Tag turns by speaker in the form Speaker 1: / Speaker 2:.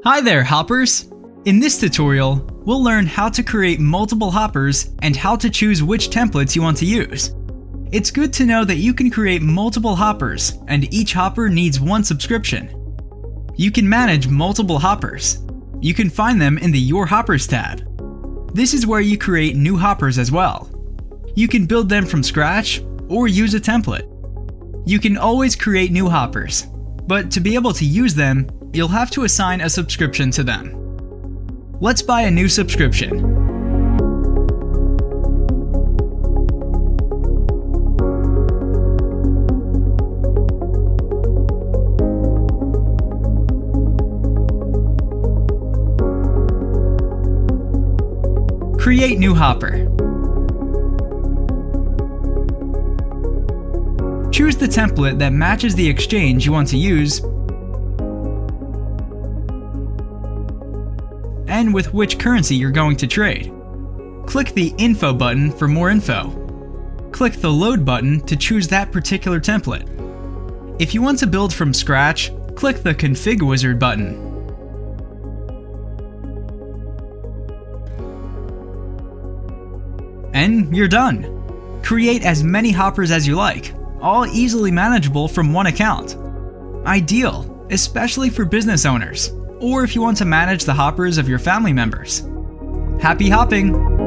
Speaker 1: Hi there, hoppers! In this tutorial, we'll learn how to create multiple hoppers and how to choose which templates you want to use. It's good to know that you can create multiple hoppers, and each hopper needs one subscription. You can manage multiple hoppers. You can find them in the Your Hoppers tab. This is where you create new hoppers as well. You can build them from scratch or use a template. You can always create new hoppers, but to be able to use them, you'll have to assign a subscription to them. Let's buy a new subscription. Create new hopper. Choose the template that matches the exchange you want to use and with which currency you're going to trade. Click the Info button for more info. Click the Load button to choose that particular template. If you want to build from scratch, click the Config Wizard button. And you're done! Create as many hoppers as you like, all easily manageable from one account. Ideal, especially for business owners, or if you want to manage the hoppers of your family members. Happy hopping!